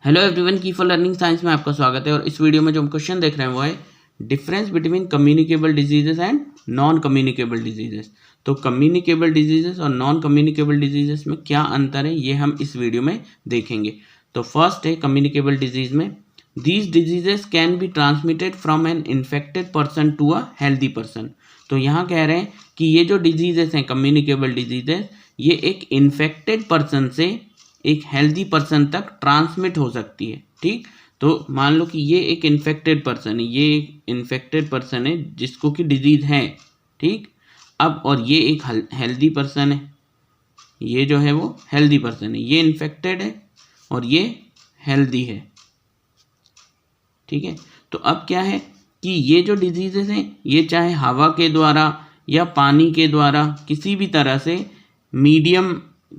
Hello everyone, की for learning science में आपका स्वागत है। और इस वीडियो में जो हम क्वेश्चन देख रहे हैं वो है difference between communicable diseases and non communicable diseases. तो कम्युनिकेबल डिजीजेस और नॉन कम्युनिकेबल डिजीजेस में क्या अंतर है ये हम इस वीडियो में देखेंगे। तो फर्स्ट है कम्युनिकेबल डिजीज में, these diseases can be transmitted from an infected person to a healthy person. तो यहाँ कह रहे हैं कि ये जो डिजीजेस हैं कम्युनिकेबल डिजीजेस, ये एक इन्फेक्टेड पर्सन से एक हेल्दी पर्सन तक ट्रांसमिट हो सकती है। ठीक, तो मान लो कि ये एक इन्फेक्टेड पर्सन है, ये एक इन्फेक्टेड पर्सन है जिसको कि डिजीज है। ठीक, अब और ये एक हेल्दी पर्सन है, ये जो है वो हेल्दी पर्सन है, ये इन्फेक्टेड है और ये हेल्दी है। ठीक है, तो अब क्या है कि ये जो डिजीजेस हैं ये चाहे हवा के द्वारा या पानी के द्वारा किसी भी तरह से मीडियम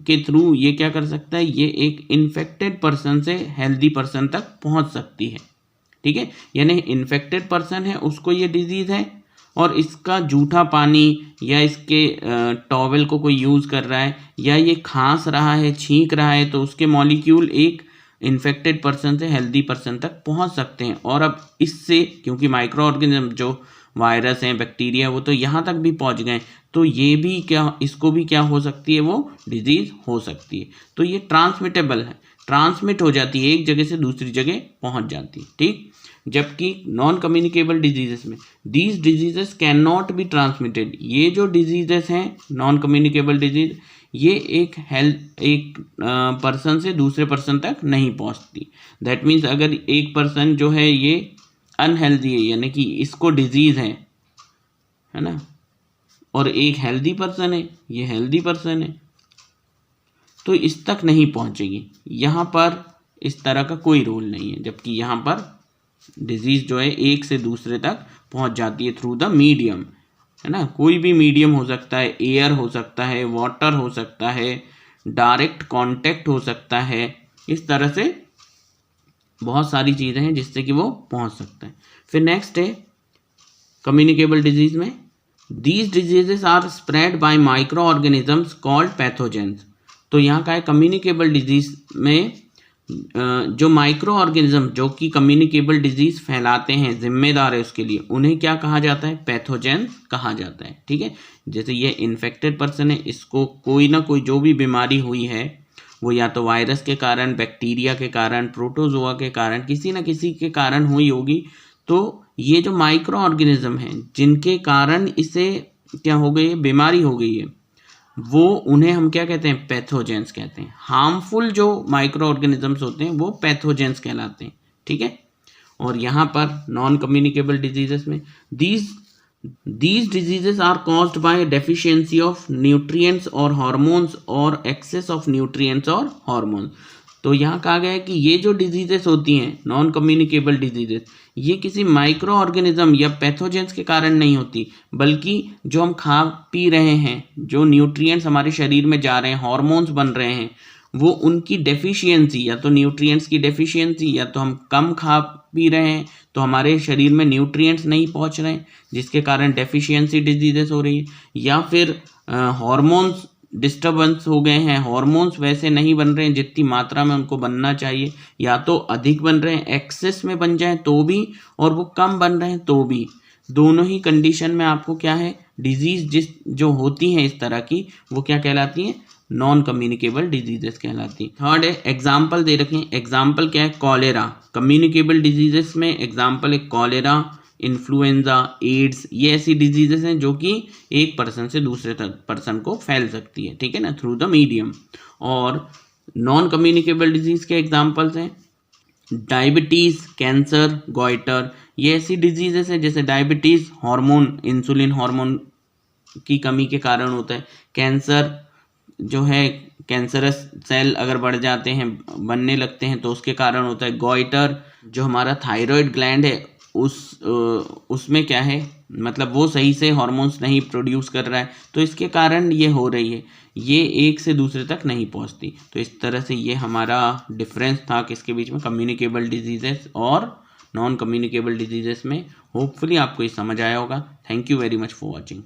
के थ्रू ये क्या कर सकता है, ये एक इन्फेक्टेड पर्सन से हेल्दी पर्सन तक पहुंच सकती है। ठीक है, यानी इन्फेक्टेड पर्सन है उसको ये डिजीज है और इसका जूठा पानी या इसके टॉवेल को कोई यूज़ कर रहा है या ये खांस रहा है, छींक रहा है, तो उसके मॉलिक्यूल एक इन्फेक्टेड पर्सन से हेल्दी पर्सन तक पहुंच सकते हैं। और अब इससे क्योंकि माइक्रो ऑर्गेनिज्म जो वायरस हैं, बैक्टीरिया, वो तो यहाँ तक भी पहुँच गए, तो ये भी क्या, इसको भी क्या हो सकती है, वो डिजीज़ हो सकती है। तो ये ट्रांसमिटेबल है, ट्रांसमिट हो जाती है, एक जगह से दूसरी जगह पहुँच जाती है। ठीक, जबकि नॉन कम्युनिकेबल डिजीजेस में these diseases can not be transmitted. ये जो डिजीजेस हैं नॉन कम्युनिकेबल डिजीज, ये एक पर्सन से दूसरे पर्सन तक नहीं पहुंचती। दैट मीन्स अगर एक पर्सन जो है ये अनहेल्दी है, यानी कि इसको डिजीज है ना, और एक हेल्दी पर्सन है, ये हेल्दी पर्सन है, तो इस तक नहीं पहुंचेगी। यहाँ पर इस तरह का कोई रूल नहीं है, जबकि यहाँ पर डिजीज जो है एक से दूसरे तक पहुंच जाती है थ्रू द मीडियम, है ना। कोई भी मीडियम हो सकता है, एयर हो सकता है, वाटर हो सकता है, डायरेक्ट कांटेक्ट हो सकता है, इस तरह से बहुत सारी चीज़ें हैं जिससे कि वो पहुंच सकता है। फिर नेक्स्ट है कम्युनिकेबल डिजीज में, these diseases are spread by microorganisms called pathogens. तो यहाँ का है कम्युनिकेबल डिजीज में जो माइक्रो ऑर्गेनिज्म जो कि कम्युनिकेबल डिजीज फैलाते हैं, जिम्मेदार है उसके लिए, उन्हें क्या कहा जाता है, पैथोजेंस कहा जाता है। ठीक है, जैसे ये इन्फेक्टेड पर्सन है, इसको कोई ना कोई जो भी बीमारी हुई है वो या तो वायरस के कारण, बैक्टीरिया के कारण, प्रोटोजोआ के कारण, किसी न किसी के कारण हुई होगी। तो ये जो माइक्रो ऑर्गेनिज्म हैं जिनके कारण इसे क्या हो गई है, बीमारी हो गई है, वो उन्हें हम क्या कहते हैं, पैथोजेंस कहते हैं। हार्मफुल जो माइक्रो ऑर्गेनिजम्स होते हैं वो पैथोजेंस कहलाते हैं। ठीक है, और यहाँ पर नॉन कम्युनिकेबल डिजीजेस में these diseases are caused by deficiency of nutrients or hormones or excess of nutrients or hormones। तो यहाँ कहा गया है कि ये जो डिजीजेस होती हैं नॉन कम्युनिकेबल डिजीजेस, ये किसी माइक्रो ऑर्गेनिज्म या पैथोजेंस के कारण नहीं होती, बल्कि जो हम खा पी रहे हैं, जो न्यूट्रिएंट्स हमारे शरीर में जा रहे हैं, हार्मोन्स बन रहे हैं, वो उनकी डेफिशिएंसी, या तो न्यूट्रिएंट्स की डेफिशिएंसी, या तो हम कम खा पी रहे हैं तो हमारे शरीर में न्यूट्रिएंट्स नहीं पहुंच रहे हैं जिसके कारण डेफिशिएंसी डिजीजेस हो रही है, या फिर हार्मोन्स डिस्टर्बेंस हो गए हैं, हार्मोन्स वैसे नहीं बन रहे हैं जितनी मात्रा में उनको बनना चाहिए, या तो अधिक बन रहे हैं, एक्सेस में बन जाए तो भी, और वो कम बन रहे हैं तो भी। दोनों ही कंडीशन में आपको क्या है, डिजीज जो होती हैं इस तरह की, वो क्या कहलाती हैं, नॉन कम्युनिकेबल डिजीजेस कहलाती है। थर्ड है एग्जाम्पल दे रखे हैं। एग्जाम्पल क्या है, कॉलेरा। कम्युनिकेबल डिजीजेस में एग्जाम्पल है कॉलेरा, इन्फ्लुएंजा, एड्स। ये ऐसी डिजीजेस हैं जो कि एक पर्सन से दूसरे पर्सन को फैल सकती है, ठीक है ना, थ्रू द मीडियम। और नॉन कम्युनिकेबल डिजीज के एग्जाम्पल्स हैं डायबिटीज़, कैंसर, गॉइटर। ये ऐसी डिजीजेस हैं जैसे डायबिटीज़ हार्मोन, इंसुलिन हार्मोन की कमी के कारण होता है। कैंसर जो है, कैंसरस सेल अगर बढ़ जाते हैं, बनने लगते हैं, तो उसके कारण होता है। गॉइटर जो हमारा थायराइड ग्लैंड है उसमें क्या है, मतलब वो सही से हार्मोन्स नहीं प्रोड्यूस कर रहा है, तो इसके कारण ये हो रही है, ये एक से दूसरे तक नहीं पहुंचती। तो इस तरह से ये हमारा डिफरेंस था किसके बीच में, कम्युनिकेबल डिजीजेस और नॉन कम्युनिकेबल डिजीजेस में। होपफुली आपको ये समझ आया होगा। Thank you very much for watching.